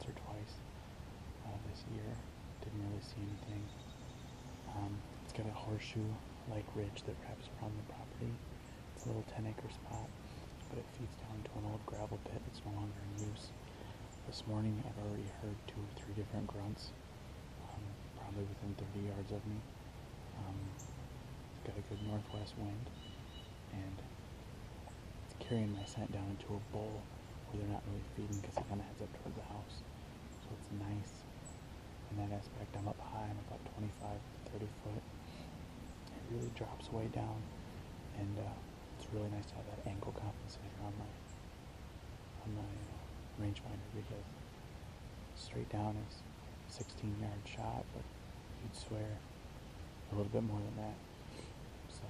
once or twice this year. Didn't really see anything. It's got a horseshoe-like ridge that wraps around the property. It's a little 10-acre spot, but it feeds down to an old gravel pit that's no longer in use. This morning I've already heard 2 or 3 different grunts, probably within 30 yards of me. It's got a good northwest wind, and it's carrying my scent down into a bowl where they're not really feeding because it kind of heads up towards the house. So it's nice. In that aspect, I'm up high. I'm about 25 to 30 foot. It really drops way down, and it's really nice to have that angle compensator on my rangefinder, because straight down is a 16-yard shot, but you'd swear a little bit more than that. So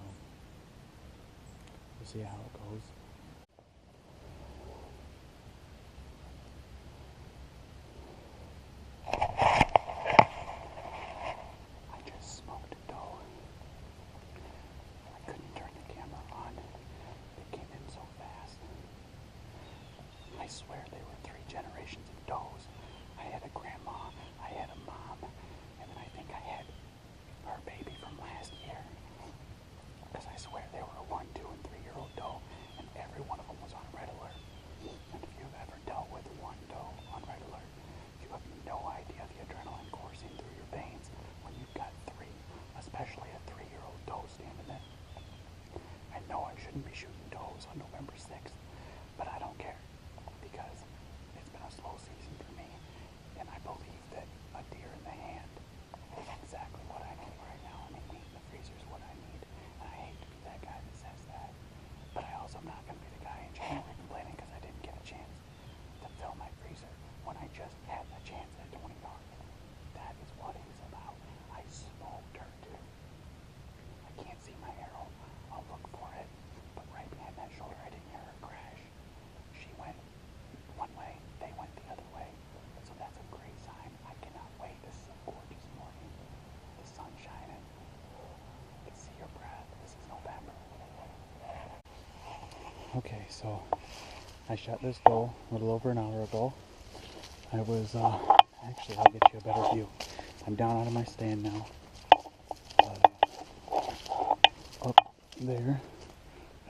we'll see how it goes. I swear they were 3 generations of does. I had a grandma, I had a mom, and then I think I had her baby from last year. Because I swear they were a 1, 2, and 3-year-old doe, and every one of them was on red alert. And if you've ever dealt with one doe on red alert, you have no idea the adrenaline coursing through your veins when you've got 3, especially a 3-year-old doe standing there. I know I shouldn't be shooting does on November 6th, but I don't care. Because it's been a slow season for me, and I believe that a deer in the hand is exactly what I need right now. I mean, meat in the freezer is what I need, and I hate to be that guy that says that, but I also am not going to be the guy in January complaining because I didn't get a chance to fill my freezer when I just had the chance at 20 yards. That is what it is about. I smoked her, dude. I can't see my arrow. I'll look for it, but right behind that shoulder, I didn't hear her crash. She went one way, they went the other way. So that's a great sign. I cannot wait. This is a gorgeous morning. The sun's shining. You can see your breath. This is November. Okay, so I shot this doe a little over an hour ago. I was, actually I'll get you a better view. I'm down out of my stand now. Up there,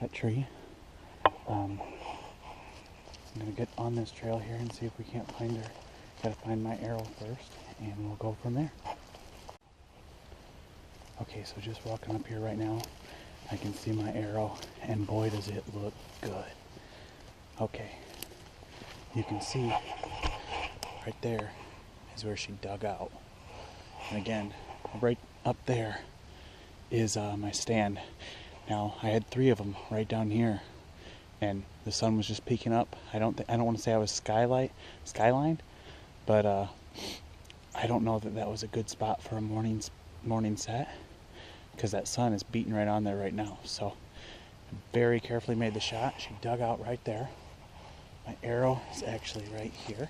that tree. I'm going to get on this trail here and see if we can't find her. Got to find my arrow first, and we'll go from there. Okay, so just walking up here right now, I can see my arrow, and boy does it look good. Okay, you can see right there is where she dug out. And again, right up there is my stand. Now, I had 3 of them right down here, and the sun was just peeking up. I don't want to say I was skylined, but I don't know that was a good spot for a morning set, because that sun is beating right on there right now. So I very carefully made the shot. She dug out right there. My arrow is actually right here.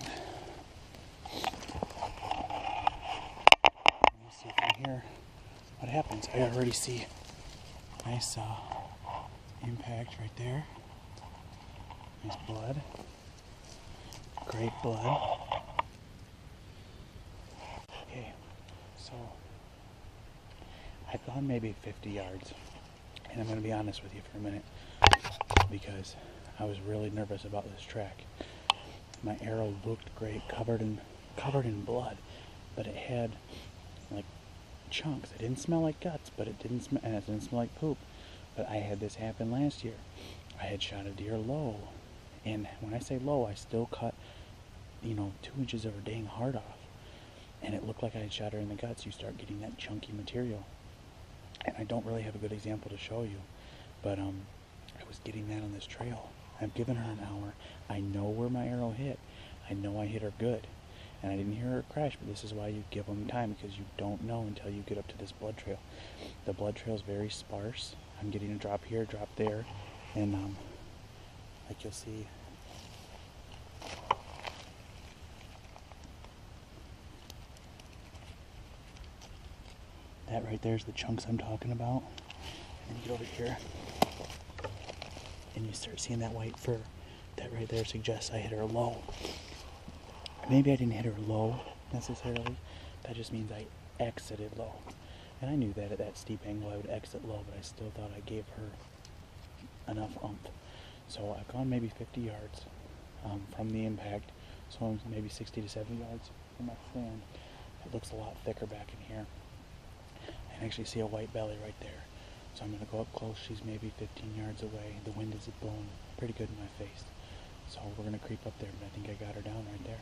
Let me see from here what happens. I already see nice impact right there. Nice blood. Great blood. Okay, so I've gone maybe 50 yards, and I'm going to be honest with you for a minute, because I was really nervous about this track. My arrow looked great, covered in blood, but it had like chunks. It didn't smell like guts, but it didn't smell like poop. But I had this happen last year. I had shot a deer low, and when I say low, I still cut, 2 inches of her dang heart off, and it looked like I had shot her in the guts. You start getting that chunky material, and I don't really have a good example to show you, but I was getting that on this trail. I've given her an hour. I know where my arrow hit. I know I hit her good, and I didn't hear her crash, but this is why you give them time, because you don't know until you get up to this blood trail. The blood trail is very sparse. I'm getting a drop here, drop there, and like you'll see, that right there is the chunks I'm talking about. And you get over here, and you start seeing that white fur. That right there suggests I hit her low. Maybe I didn't hit her low necessarily. That just means I exited low. And I knew that at that steep angle I would exit low, but I still thought I gave her enough oomph. So I've gone maybe 50 yards from the impact. So I'm maybe 60 to 70 yards from my stand. It looks a lot thicker back in here. I can actually see a white belly right there. So I'm going to go up close. She's maybe 15 yards away. The wind is blowing pretty good in my face. So we're going to creep up there, but I think I got her down right there.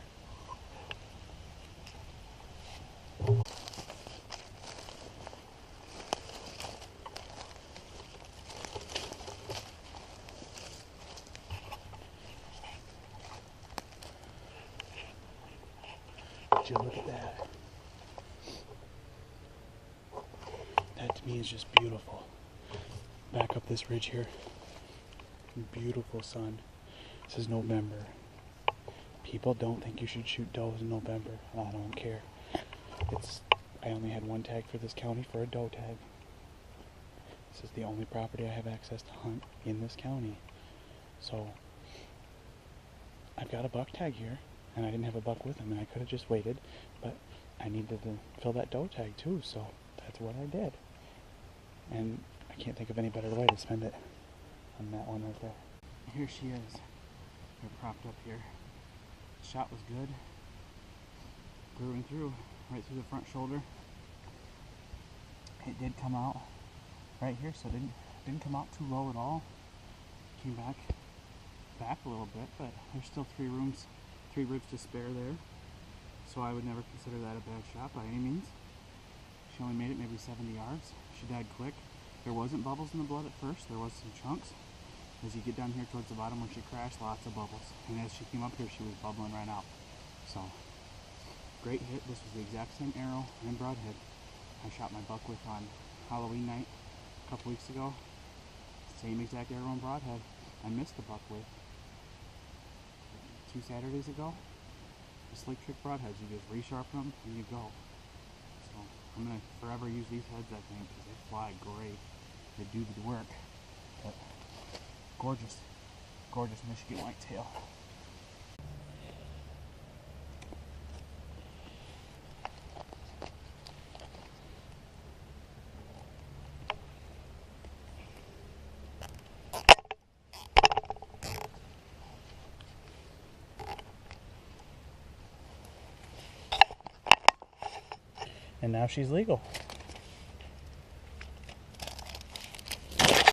Would you look at that? That to me is just beautiful. Back up this ridge here. Beautiful sun. This is November. People don't think you should shoot does in November. I don't care. I only had one tag for this county for a doe tag. This is the only property I have access to hunt in this county. So I've got a buck tag here, and I didn't have a buck with him, and I could have just waited, but I needed to fill that doe tag too, so that's what I did. And I can't think of any better way to spend it on that one right there. Here she is. They're propped up here. The shot was good. Through and through, right through the front shoulder. It did come out right here, so it didn't come out too low at all. Came back a little bit, but there's still three ribs to spare there. So I would never consider that a bad shot by any means. She only made it maybe 70 yards. She died quick. There wasn't bubbles in the blood at first. There was some chunks. As you get down here towards the bottom where she crashed, lots of bubbles. And as she came up here, she was bubbling right out. So, great hit. This was the exact same arrow and broadhead I shot my buck with on Halloween night a couple weeks ago. Same exact arrow and broadhead I missed the buck with 2 Saturdays ago. The slick trick broadheads, you just resharpen them and you go. So I'm going to forever use these heads, I think, because they fly great. They do the work. But gorgeous, gorgeous Michigan whitetail. And now she's legal.